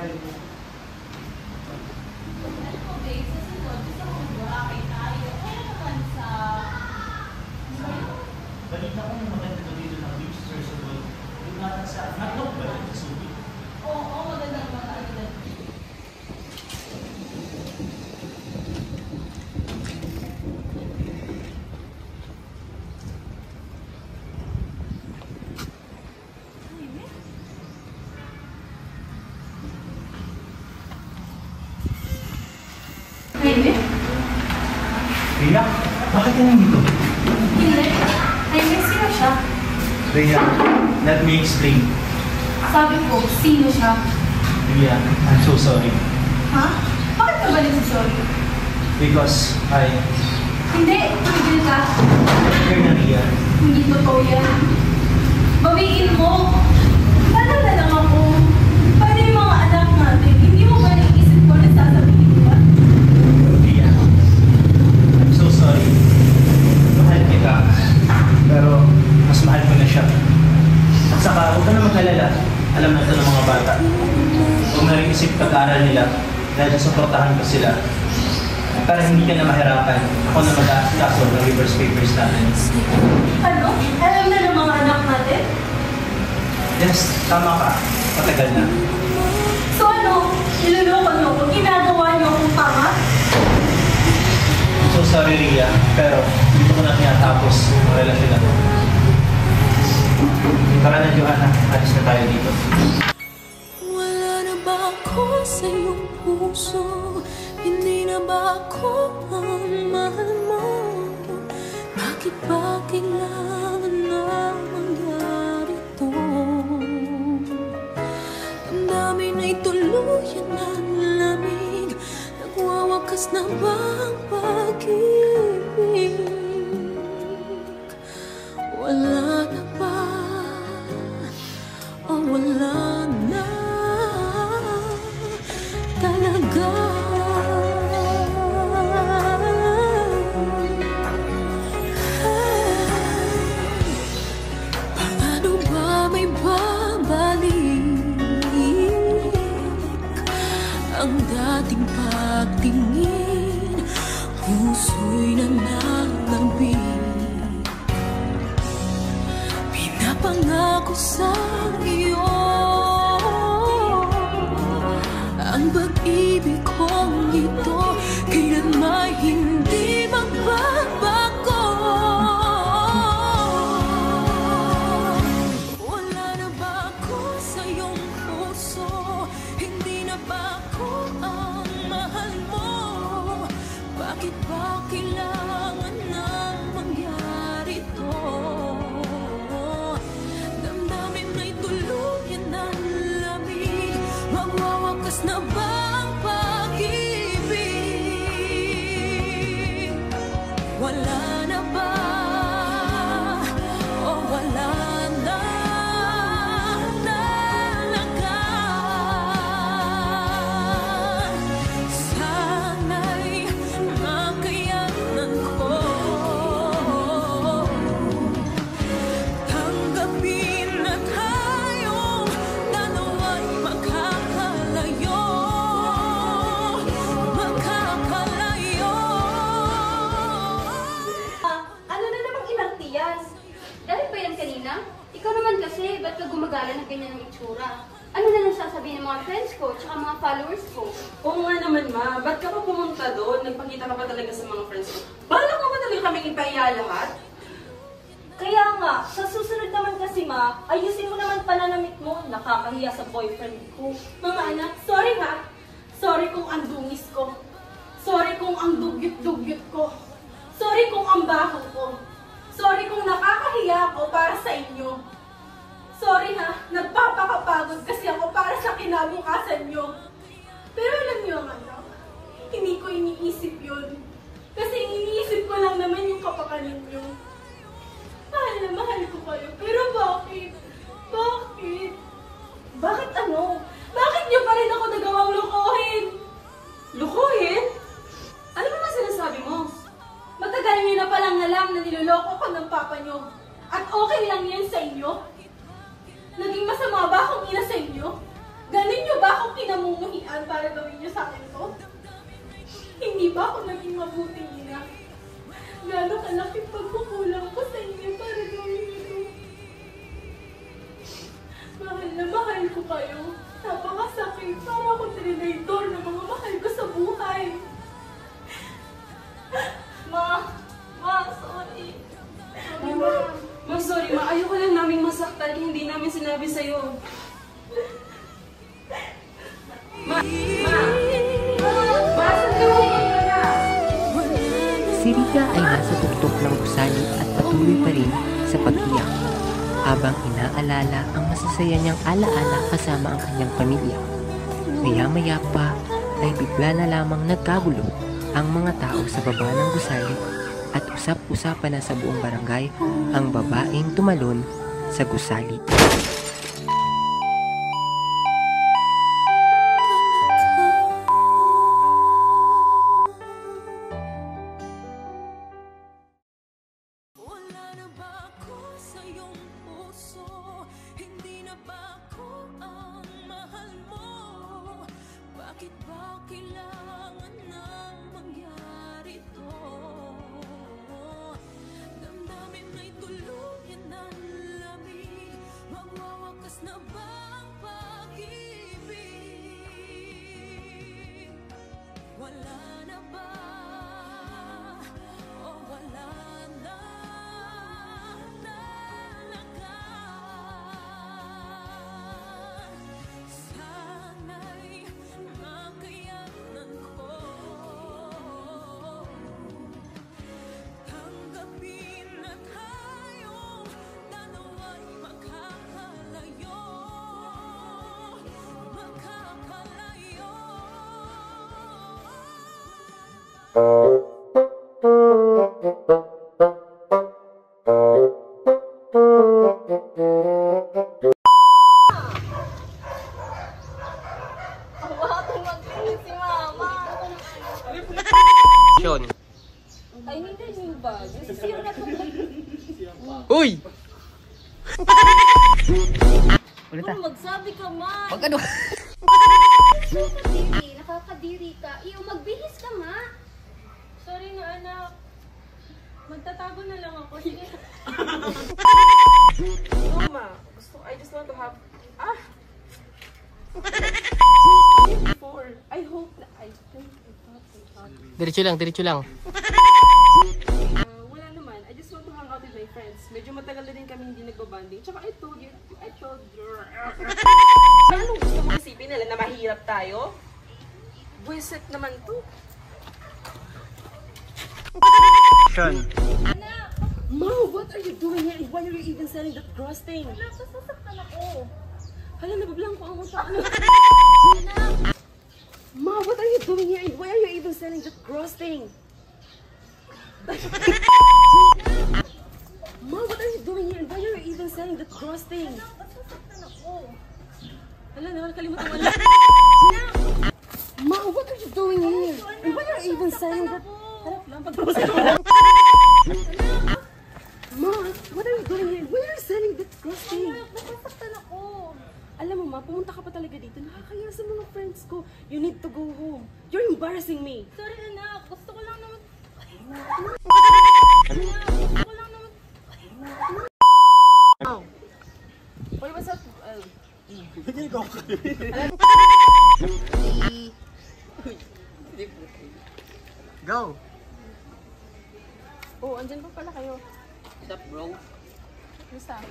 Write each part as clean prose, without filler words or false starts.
file mo. Ano po, babe? Sa sunod, gusto ko mag-burakay tayo. Kaya naman sa... Balita ko yung maganda na dito ng beach sa sunod. Yung nata sa... Naklog ba yun sa subi? Oo, magandang mga ano na. Rhea, bakit ka nandito? Hindi. Ay, sino siya? Rhea, let me explain. Sabi ko, sino siya? Rhea, I'm so sorry. Ha? Bakit ka ba sorry? Because Hindi, hindi ka. Here na, Rhea. Hindi totoo yan. Bawiin mo. Paano na lang ako? Paano yung mga anak natin? Hindi mo ba naisip ko na sasabihin ko ba? Rhea, I'm so sorry. Mahal kita. Pero mas mahal ko na siya. At saka, huwag ka na mag-alala. Alam na ito ng mga bata. Huwag na rin isip pag-aaral nila dahil suportahan ko sila. Para hindi ka na mahirapan, ako na mag-aasikaso ng reverse papers natin. Ano? Alam na ng mga anak natin? Yes, tama ka. Matagal na. So ano? Niloloko niyo ko? Ginagawa niyo akong tama? I'm so sorry, Rhea. Pero hindi ko na tinatapos ang relasyon na to. Tara na, Joanna. Alis na tayo dito. Wala na ba ako sa iyong puso? Hindi na ba ako ang mahal mo? Bakit ba kailangan na mangyari to? Ang dami na'y tuluyan ng lamig. Nagwawakas na ba ang pag-ibig? Wala na ba? O wala na talaga? Paano ba may babalik ang dating pagtingin? Puso'y nananabik. Pinapangako sa iyo ang pag-ibig kong ito kailanman hindi magbabago. Wala na ba ako sa iyong puso? Hindi na ba ako ang mahal mo? Bakit ba kailangan na mangyari to? Damdamin may tuluyan ng lamig. Magwawakas na ba ang pag-ibig? Wala na ba? O wala na talaga? Sana'y makayanan ko tanggapin na tayong dalawa'y magkakalayo. Ano na namang inarti yan? Dahil ba yan kanina? Ikaw naman kasi, ba't ka gumagala na ganyan ng itsura? Ano na lang sasabihin ng mga friends ko, tsaka mga followers ko? Oo nga naman, ma. Ba't ka pa pumunta doon? Nagpakita ka pa talaga sa mga friends ko. Balak mo ba talaga kaming ipahiya lahat? Kaya nga, sa susunod naman kasi ma, ayusin mo naman pananamit mo. Nakakahiya sa boyfriend ko. Mga anak, sorry ha. Sorry kung ang dungis ko. Sorry kung ang dugyot-dugyot ko. Sorry kung ang baho ko. Sorry kung nakakahiya ako para sa inyo. Sorry ha, nagpapakapagod kasi ako para sa kinabukasan nyo. Pero alam nyo ang anak, hindi ko iniisip yun. Kasi iniisip ko lang naman yung kapakanan nyo. Mahal na mahal ko kayo, pero bakit? Bakit? Bakit ano? Bakit nyo pa rin ako nagawang lukuhin? Lukuhin? Ano ba sinasabi mo? Matagal nyo na palang alam na niloloko ko ng papa nyo. At okay lang yan sa inyo? Naging masama ba akong ina sa inyo? Ganon nyo ba akong pinamumuhay? paraan para gawin niyo sa akin to? Hindi ba ako naging mabuting ina? Gano'ng kalaking pagkukulang ko sa inyo para gawin ito? Mahal na mahal ko kayo. Napakasakit para ako trinidor ng mga mahal ko sa buhay. Ma, sorry. Ma, sorry ma. Ayoko lang naming masaktan. Hindi namin sinabi sa'yo. Ma, saan ka na? Si Rika ay nasa tuktok ng gusali at patuloy pa rin sa pag-iyak habang inaalala ang masasaya niyang alaala kasama ang kanyang pamilya. Maya-maya pa ay bigla na lamang nagkagulo ang mga tao sa baba ng gusali at usap-usapan na sa buong barangay ang babaeng tumalon sa gusali. Wala na ba ako sa iyong puso? Hindi na ba ako ang mahal mo? Bakit ba kailangan nang mangyari to? Damdamin may tuluyan ng lamig. Magwawakas na ba ang pag-ibig? Wala na ba? O wala na talaga? Sana'y makayanan ko tanggapin na tayong dalawa'y makakalayo. Ay, hindi yung bag. Sisiyo na to. Uy! Magsabi ka man. Magkano? Nakakadiri, nakakadiri ka. Iyo, magbihis ka nga. Sorry na anak. Magtatago na lang ako. Sige. No, ma. I just want to have... Before. I hope na... I think... Diretso lang, diretso lang. Wala naman. I just want to hang out with my friends. Medyo matagal na din kami hindi nagbabanding. Tsaka I told you... Anong gusto mo isipin nila na mahirap tayo? Buwisit naman to. Sean, Ma, what are you doing here? Why are you even selling that gross thing? Wala, sasaktan ako. Hala, nabablang ko ang mata. Ma, what are you doing here? And why are you even selling that gross thing? Ma, what are you doing here? And why are you even selling that gross thing? Sasaktan ako. Hala, nakalimutan ko. Ma, what are you doing here? And why are you even selling that? Hala, lampad mo sa'yo. Ma, what are you doing here? Why are you selling that gross thing? Nasasaktan ako. Alam mo ma, pumunta ka pa talaga dito. Nakakaya sa mga friends ko. You need to go home. You're embarrassing me. Sorry anak, gusto ko lang naman. Ow. What was that? Go! Oh, andyan pa pala kayo. What's up, bro? Basta.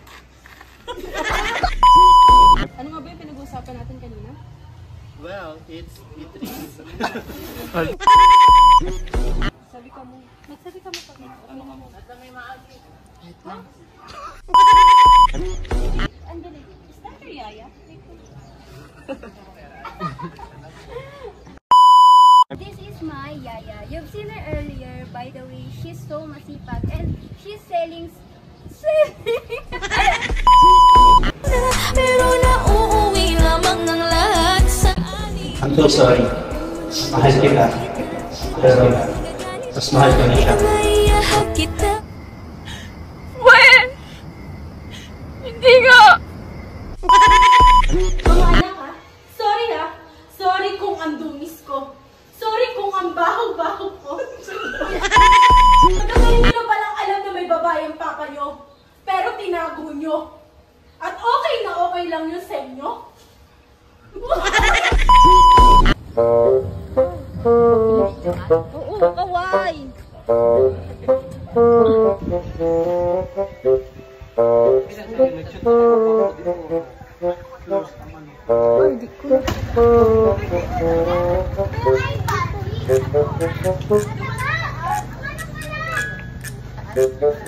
Ano nga ba yung pinag-uusapan natin kanina? well, it's Beatrice. Sabi ka mo. Nagsabi ka mo pa. Andali, is that your yaya? This is my yaya. You've seen her earlier. By the way, she's so masipag and she's selling... Pero nauuwi lamang ng lahat sa anin. I'm so sorry. Mahal kita. Pero, mas mahal ko na siya. Maiyahat kita. When? Hindi nga. Mga anak ha? Sorry ha? Sorry kung ang dungis ko. Sorry kung ang baho-baho ko. Hanggang hindi nyo palang alam na may babae ang papa nyo. Pero tinago nyo. At okay na okay lang yun sa inyo. Oo, kaway!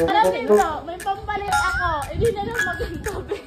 Alam mo, may pampalit ako. Hindi na lang maging gabi.